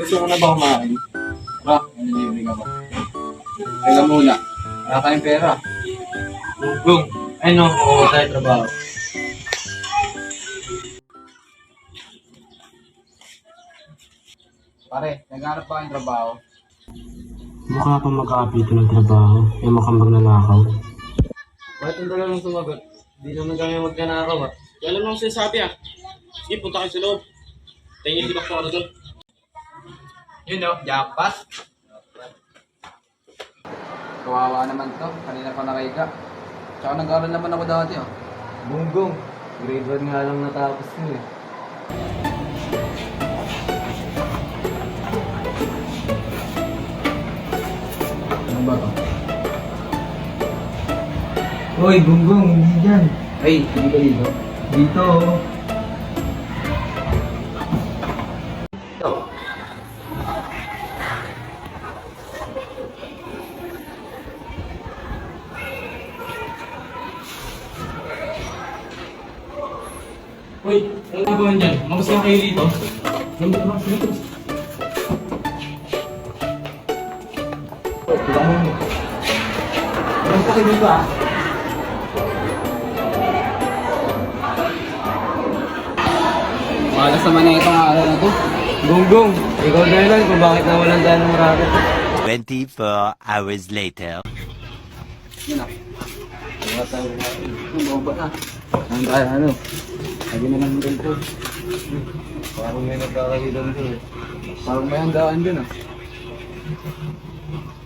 Gusto mo na ba kumain? Tara, nanilibre ka ba? Teka muna. Wala tayong pera. Gong, ay no, oo tayo trabaho. Pare, naghanap ba kayong trabaho? Mukha pa mag-a-apply ng trabaho, yung mukhang magnanakaw. Bakit ang dala nang sumagot? Di naman kami magnanakaw ah. Kaya alam lang sinasabi ah. Sige, punta kayo sa loob. Tingin si Dr. ano doon. Yun no, jackpot. Kawawa naman to, kanina pa nakaiga. Tsaka nag-aaral naman ako dati oh. Bunggong. Grade 1 nga lang natapos ko eh. Ano ba to? Hoy, Bunggong, hindi dyan. Ay, hindi ka dito? Dito oh. Uy, ano nagawa dyan? Magas lang kayo dito. Hindi ka dito. Tila mo. Ano pa kayo dito ah? Malas naman na itong araw na to. Bunggong, ikaw na lang kung bakit nawalan tayo ng racket. 24 hours later. Yun ah. Ano ba na? Ano tayo ano? Lagi na lang dito. Parang may nagkakahilang doon eh. Parang may handaan din ah.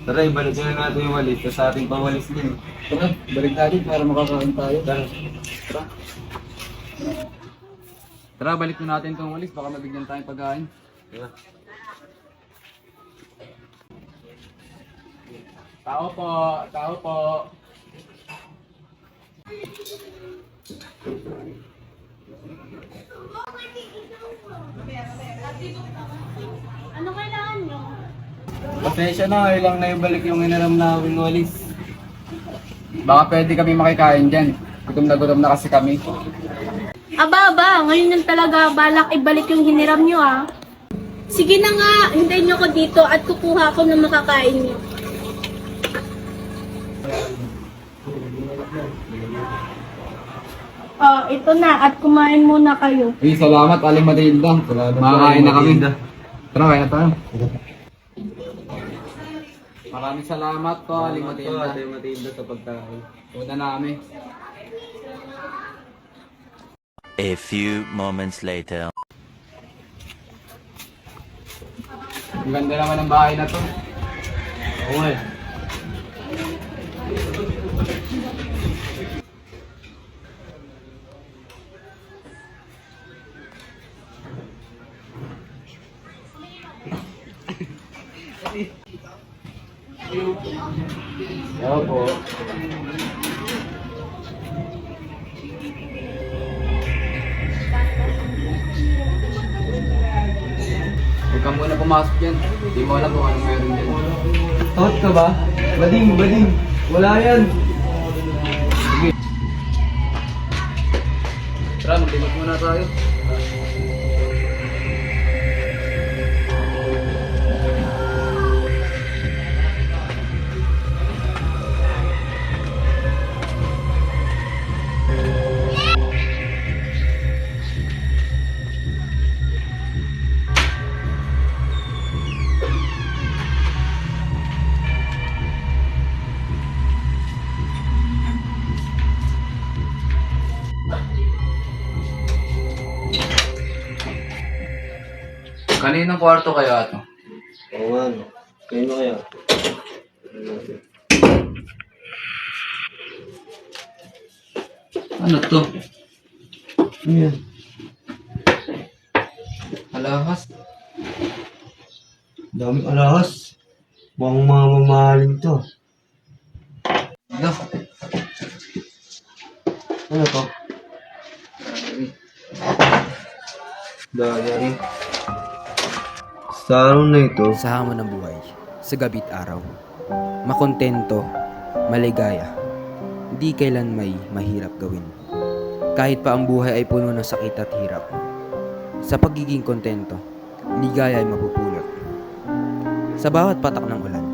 Tara, ibalik na natin yung walis. Tapos ating pawalis din. Tara, balik natin para makakain tayo. Tara. Tara. Tara, balik na natin itong walis. Baka mabigyan tayong pagkain. Tara. Tao po! Tao po! Ano kailangan nyo? Pasensya na, ilang na ibalik yung inaram namin walis. Baka pwede kami makikain dyan. Gutom na kasi kami. Aba, ngayon lang talaga balak ibalik yung hiniram nyo ah. Sige na nga, hintayin nyo ko dito at kukuha ko ng makakain nyo. Oh, ito na at kumain muna kayo. Eh, salamat, Aling Matilda. Makakain na kami. Tara, kaya tayo. Maraming salamat po, Aling Matilda. Ate Matilda sa pagkain. Una namin. A few moments later. Ang ganda naman ng bahay na to. Oo eh. Oo po. Huwag ka muna pumasok dyan. Hindi mo alam kung anong meron dyan. Takot ka ba? Bading. Wala yan. Sige. Tara, maglimot muna tayo. Kaninong kwarto kaya ito? Oo nga no. Kayo kaya? Ano to? Ano yan? Alahas. Daming alahas. Mukhang mamahalin to. Ano? Ano to? Diary. Sa araw na ito, Sa hamon ng buhay, sa gabi't araw, makontento, maligaya, di kailan may mahirap gawin. Kahit pa ang buhay ay puno ng sakit at hirap, sa pagiging kontento, ligaya ay mapupulot. Sa bawat patak ng ulan,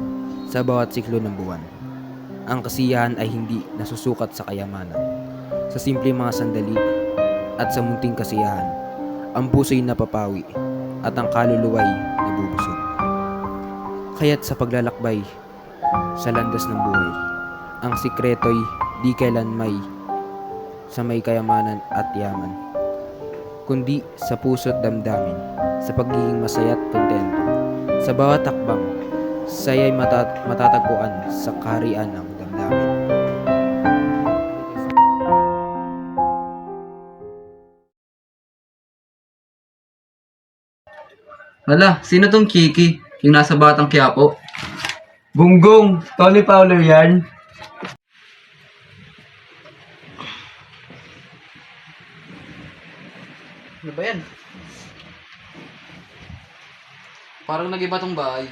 sa bawat siklo ng buwan, ang kasiyahan ay hindi nasusukat sa kayamanan. Sa simpleng mga sandali at sa munting kasiyahan, ang puso'y napapawi at ang kaluluwa'y nabubusog. Kaya't sa paglalakbay sa landas ng buhay, ang sikreto'y di kailan sa may kayamanan at yaman, kundi sa puso't damdamin, sa pagiging masaya't kontento. Sa bawat takbang, saya'y matatagpuan sa kaharian ng damdamin. Hala, sino tong Kiki? Yung nasa Batang Quiapo? Gunggong! Tony Fowler yan. Ano ba yan? Parang nag-iba tong bahay.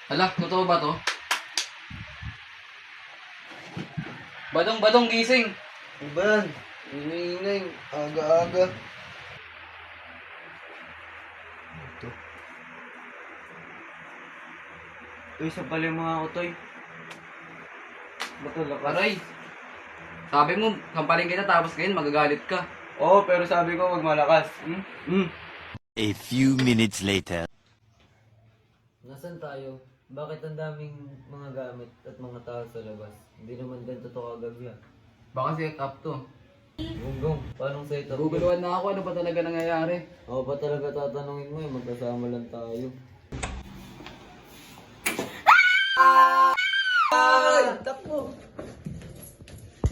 Hala, totoo ba to? Badong, gising! Ano ba yan? Ingay-ingay. Aga-aga. Ito. Uy, sampalin mo nga ako, Toy. Ba't lakas? Aray! Sabi mo, kampaling kita tapos ngayon magagalit ka. Oo, pero sabi ko wag malakas. A few minutes later. Nasaan tayo? Bakit ang daming mga gamit at mga tao sa labas? Hindi naman ganito to kagabi ah. Baka set up to. Gunggong, paano set up? Naguguluhan na ako, ano ba talaga nangyayari? Ako ba talaga tatanungin mo eh, magkasama lang tayo.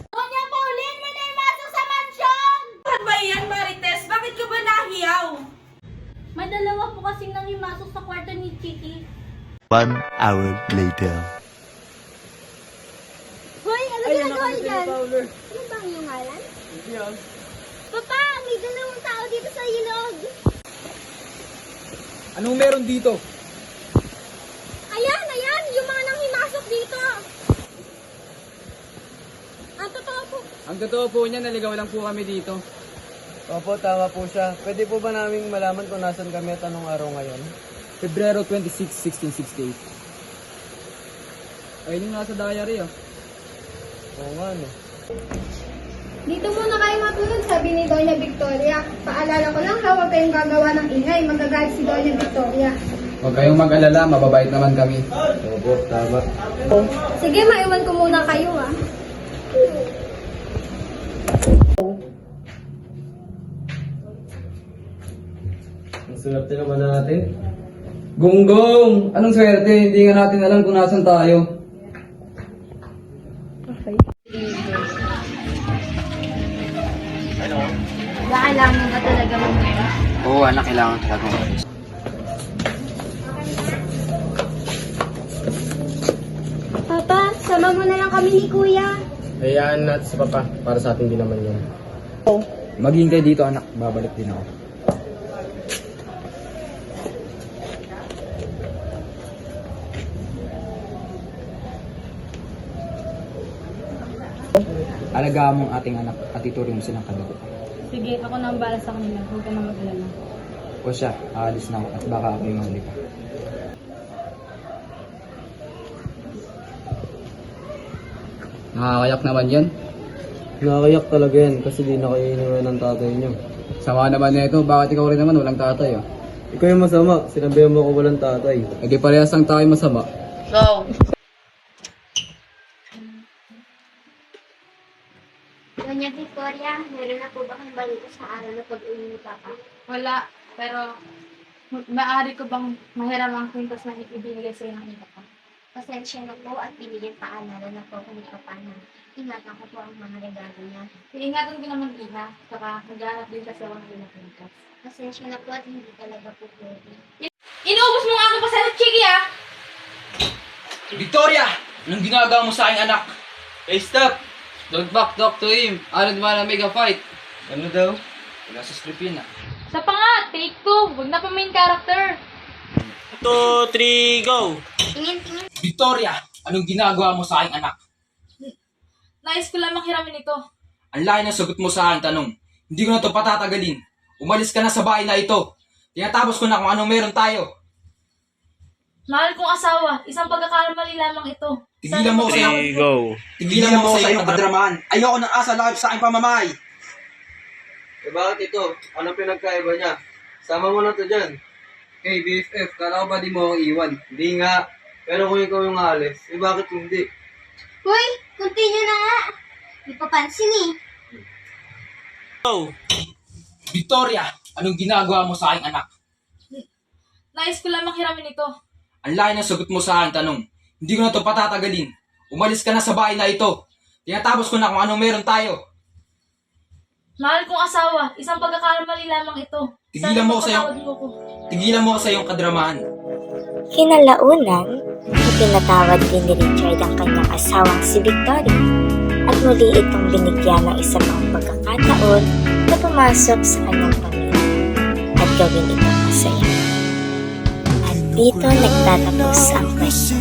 Doña Pauline, may naimasok sa mansyon! Ano ba yan, Marites? Bakit ka ba nahiyaw? May dalawa po kasing nangimasok sa kwarto ni Chiki. 1 hour later. Hoy, ano ginagawa niyo dyan? Ano ba ang iyong ngalan? Papa, may dalawang tao dito sa ilog. Anong meron dito? Ayan, yung mga nanghimasok dito. Ang totoo po. Ang totoo po niya, naligaw lang po kami dito. Opo, tama po siya. Pwede po ba naming malaman kung nasan kami at anong araw ngayon? Pebrero 26, 1668. Ayun yung nasa diary oh. Oo nga, no. Dito muna kayo matulog, sabi ni Doña Victoria. Paalala ko lang ha, huwag kayong gagawa ng ingay. Magagalit si Doña Victoria. Huwag kayong mag-alala, mababait naman kami. Opo, tama. Sige, maiwan ko muna kayo ha. Ang swerte naman natin. Gunggong! Anong swerte? Hindi nga natin alam kung nasan tayo. Kailangan mo ba talaga mag-ingay? Oo, anak, kailangan talaga. Papa, sama mo na lang kami ni Kuya. Hayaan natin si Papa. Para sa atin din naman yun. Maging kayo dito, anak. Babalik din ako. Alagaan mo ang ating anak at ituring mo silang kadugo. Sige, ako na ang bala sa kanila. Huwag ka na mag-alala. O siya, aalis na ako at baka ako yung mahuli pa. Nakakayak naman yan. Nakakayak talaga yan kasi di na kayo iniwan ng tatay niyo. Sama naman nito, bakit ikaw rin naman walang tatay oh? Ikaw yung masama. Sinabihan mo ko walang tatay. E di parehas lang tayo masama. Doña Victoria, meron na po ba kang balita sa araw na pag-uwi ni Papa? Wala, pero maaari ko bang mahiram ang kwintas na ibibigay sa iyo ng iba ko? Pasensya na po at pinigil paalala na po kung Papa na ingatan ko po ang mga regalo niya. Iingatan ko naman iha, saka maghanap din kasi ako ng ilang kwintas. Pasensya na po at hindi talaga po pwede. Inuubos mo nga ako pa sa Chiki ah! Victoria! Anong ginagawa mo sa aking anak? Hey, stop! Don't back talk to him. I don't wanna make a fight. Ano daw? Wala sa script yun ah. Sa pa nga, take 2. Huwag na pa main character. 2, 3, go! Tingin-tingin. Victoria! Anong ginagawa mo sa aking anak? Nais ko lang makiramin ito. Ang layo ng sagot mo sa aking tanong. Hindi ko na ito patatagalin. Umalis ka na sa bahay na ito. Tinatapos ko na kung anong meron tayo. Mahal kong asawa, isang pagkakamali lamang ito. Tigilan mo sa Tigilan mo sa iyong kadramahan. Ayoko ng asa lakip sa aking pamamay. Eh bakit ito? Anong pinagkaiba niya? Sama mo na to dyan. Hey, BFF, kala ko ba di mo ako iwan? Hindi nga. Pero kung ikaw yung alis, eh bakit hindi? Hoy, continue na nga. Di pa pansin eh. Victoria, anong ginagawa mo sa aking anak? Nais ko lamang hiramin ito. Ang layo ng sagot mo sa aking tanong. Hindi ko na ito patatagalin. Umalis ka na sa bahay na ito. Tinatapos ko na kung anong meron tayo. Mahal kong asawa, isang pagkakamali lamang ito. Tigilan mo ko sa iyong Patawad mo ko. Tigilan mo ko sa iyong kadramahan. Kinalaunan, ipinatawad din ni Richard ang kanyang asawang si Victoria at muli itong binigyan ng isa pang pagkakataon na pumasok sa kanyang pamilya at gawin itong masaya. At dito nagtatapos ang kwento.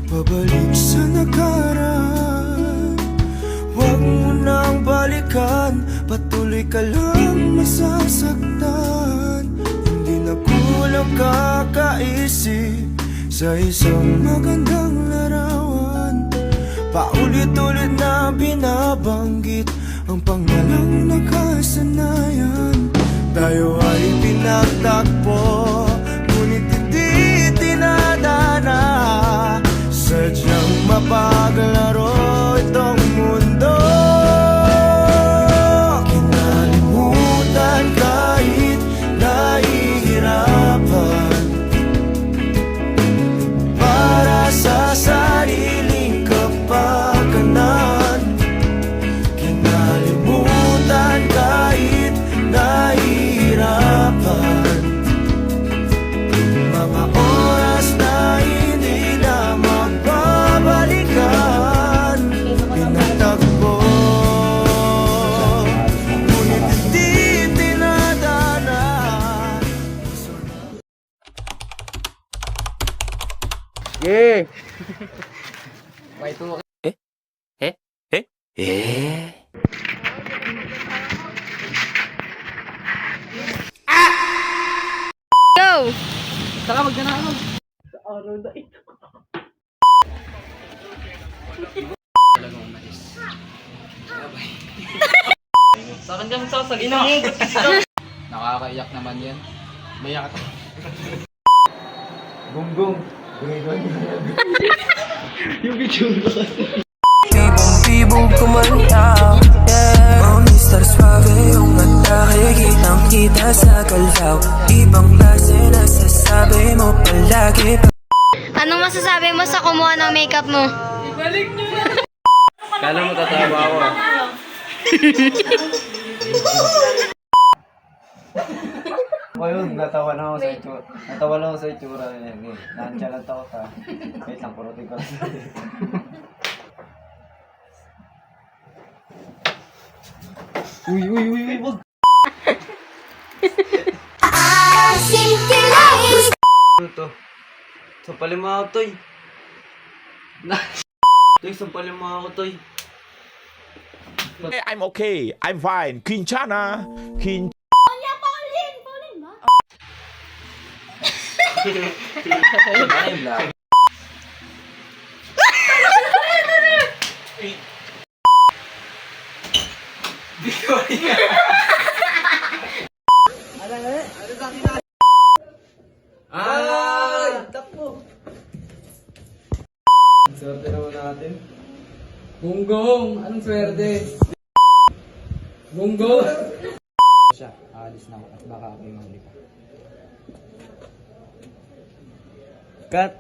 Pabalik sa nakaraan, huwag mo nang balikan, patuloy ka lang masasaktan. Hindi na kulang kakaisip sa isang magandang larawan. Paulit-ulit na binabanggit ang pangalang nakasanayan. Tayo ay pinagtakpo, ngunit hindi tinadana. Sadyang mapaglaro itong mundo. Kinalimutan kahit nahihirapan, para sa sariling kapakanan. Kinalimutan kahit nahihirapan, mga oras na hindi na magbabalikan. Pinagtakbo, ngunit hindi tinadana. Yeah! May tuwa. Go! Saka magnanakaw. Sa araw na ito. Talagang umalis. Sa akin kang sasalina. Nakakaiyak naman yan. Mayak ka. Gunggong. Tibong-tibong kumantaw, yeah. Mr. Suave, yung atake, kitang-kita sa galaw. Ibang klase nasasabi mo palagi. Anong masasabi mo sa kumuha ng makeup mo? Kala mo tatawa ako ah. Ayun, natawa na ako sa itsura. Natawa lang ako sa itsura niya. Nandiyan lang ako ta. Wait lang, purutin ko lang. Uy, wag. Ano to? Sampalin mo ako, Toy. Toy, sampalin mo ako, Toy. I'm okay. I'm fine. Quinchana. Ayun lang. Takbo. Swerte naman natin. Gunggong! Anong swerte? Gunggong! Siya, aalis na ako at baka ako yung mahuli pa. Cut.